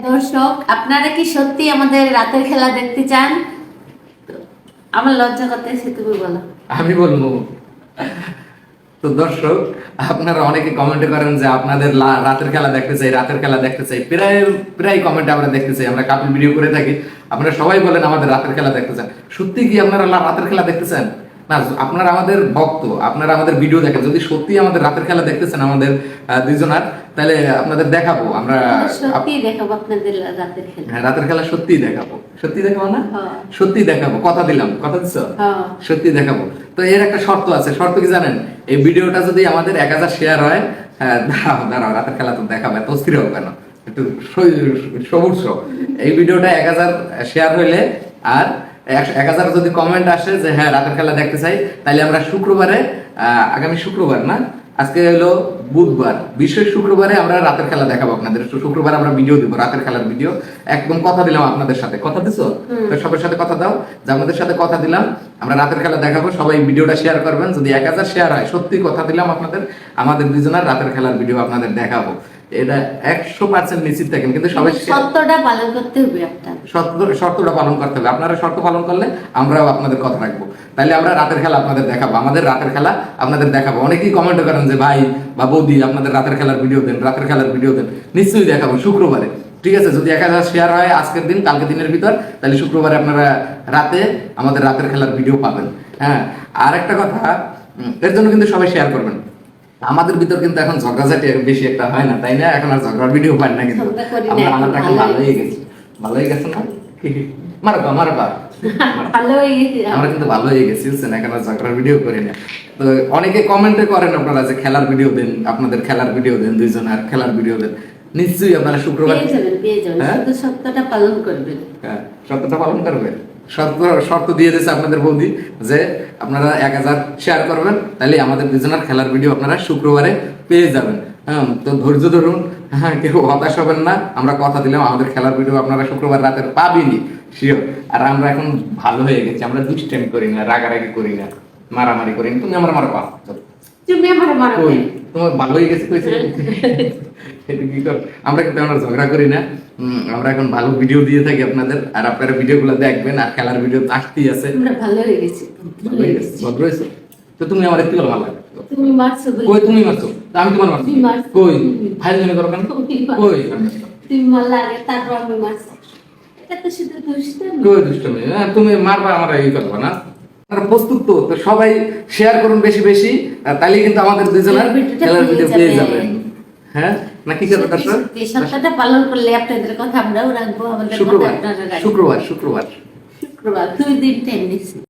দর্শক, আপনারা কি সত্যি আমাদের রাতের খেলা দেখতে চান? আমার লজ্জা করতেছে, তুমি বলো। আমি বলবো। তো দর্শক, আপনারা অনেকে কমেন্টে করেন যে আপনাদের রাতের খেলা দেখতে চাই, রাতের খেলা দেখতে চাই। প্রায় প্রায় কমেন্টে আমরা দেখতে চাই, আমরা কাপিল ভিডিও করে থাকি। আপনারা সবাই বলেন আমাদের রাতের খেলা দেখতে চান। সত্যি কি আপনারা রাতের খেলা দেখতে চান? না, আপনারা আমাদের ভক্ত, আপনারা আমাদের ভিডিও দেখেন। যদি সত্যি আমাদের রাতের খেলা দেখতেছেন আমাদের দুইজনার, তাহলে আপনাদের দেখাবো আমরা। সত্যি দেখাবো আপনাদের রাতের খেলা। হ্যাঁ, রাতের খেলা সত্যি দেখাবো। সত্যি দেখাবো না? হ্যাঁ। সত্যি দেখাবো, কথা দিলাম। কথা দিছো? হ্যাঁ। সত্যি দেখাবো। তো এর একটা শর্ত আছে। শর্ত কি জানেন? এই ভিডিওটা যদি আমাদের 1000 শেয়ার হয়, হ্যাঁ দাঁড়াও, রাতের খেলা তো দেখাবো, এত অস্থির হোক কেন, একটু সবুজ। এই ভিডিওটা 1000 শেয়ার হইলে আর 1000 যদি কমেন্ট আসে যে হ্যাঁ রাতের খেলা দেখতে চাই, তাহলে আমরা শুক্রবারে, আগামী শুক্রবার না, আজকে হলো বুধবার, বিশেষ শুক্রবারে আমরা রাতের খেলা দেখাবো আপনাদের। শুক্রবার আমরা ভিডিও দিব, রাতের খেলার ভিডিও। একদম কথা দিলাম আপনাদের সাথে। কথা দিছো? সবার সাথে কথা দাও যে আমাদের সাথে কথা দিলাম, আমরা রাতের খেলা দেখাবো। সবাই ভিডিওটা শেয়ার করবেন। যদি 1000 শেয়ার হয়, সত্যি কথা দিলাম আপনাদের, আমাদের দুজনের রাতের খেলার ভিডিও আপনাদের দেখাবো। এটা 100% নিশ্চিত থাকেন। কিন্তু সবাই শর্তটা পালন করতে হবে। শর্তটা পালন করতে হবে। আপনারা শর্ত পালন করলে আমরাও আপনাদের কথা রাখবো। তাহলে আমরা রাতের খেলা আপনাদের দেখাবো, আমাদের রাতের খেলা আপনাদের দেখাবো। অনেকেই কমেন্ট করেন যে ভাই বা বৌদি আপনাদের রাতের খেলার ভিডিও দেন, রাতের খেলার ভিডিও দেন। নিশ্চয়ই দেখাবো শুক্রবারে। ঠিক আছে? যদি 1000 শেয়ার হয় আজকের দিন, কালকে দিনের ভিতর, তাহলে শুক্রবারে আপনারা রাতে আমাদের রাতের খেলার ভিডিও পাবেন। হ্যাঁ, আর একটা কথা, এর জন্য কিন্তু সবাই শেয়ার করবেন। আমাদের ভিতর কিন্তু এখন ঝগড়াঝাটি বেশি একটা হয় না, তাই না? এখন আর ঝগড়ার ভিডিও পাই না, কিন্তু আমরা এখন ভালো হয়ে গেছি। ভালো হয়ে গেছে না? মারবা আমরা কিন্তু ভালো হয়ে গেছি, বুঝছেন? এখন আর ঝগড়ার ভিডিও করি না। তো অনেকে কমেন্টে করেন আপনারা যে খেলার ভিডিও দেন, আপনাদের খেলার ভিডিও দেন, দুইজন আর খেলার ভিডিও দেন। নিশ্চয়ই আপনারা শুক্রবার শুধু সত্যটা পালন করবেন। হ্যাঁ, সত্যটা পালন করবেন। শর্ত দিয়ে দিয়েছে আপনাদের বৌদি যে আপনারা 1000 শেয়ার করবেন, তাহলে আমাদের দুজনের খেলার ভিডিও আপনারা শুক্রবারে পেয়ে যাবেন। হ্যাঁ, তো ধৈর্য ধরুন। হ্যাঁ, কেউ হতাশ হবেন না। আমরা কথা দিলাম আমাদের খেলার ভিডিও আপনারা শুক্রবার রাতের পাবেনই, শিওর। আর আমরা এখন ভালো হয়ে গেছি, আমরা দুষ্টামি করি না, রাগারাগি করি না, মারামারি করি না। তুমি আমার মারবা, তোমার ভালো হয়ে গেছে কইছে। আমরা কিন্তু আমরা ঝগড়া করি না। আমরা এখন ভালো ভিডিও দিয়ে থাকি আপনাদের, আর আপনারা ভিডিওগুলো দেখবেন। আর খেলার ভিডিও আসতেই আছে। আমরা ভালো হয়ে গেছি। ভদ্র হয়েছে তো। তুমি আমার একটু ভালো লাগে। তুমি মারছো কই? তুমি মারছো? আমি তোমার মারছি কই? ফাইল জন্য করো কেন? কই? তুমি মারলা আগে, তারপর আমি মারছি। এটা তো শুধু দুষ্টামি। কই দুষ্টামি? তুমি মারবা, আমরা এই করবা না। আপনারা প্রস্তুত তো? সবাই শেয়ার করুন বেশি বেশি, তাহলে কিন্তু আমাদের দুজনের খেলার ভিডিও পেয়ে যাবেন। হ্যাঁ, না কি করবে? সত্যটা পালন করলে আপনাদের কথা আমরাও রাখবো, আমাদের কথা আপনারা রাখবেন। শুক্রবার 2 দিন টাইম দিচ্ছি।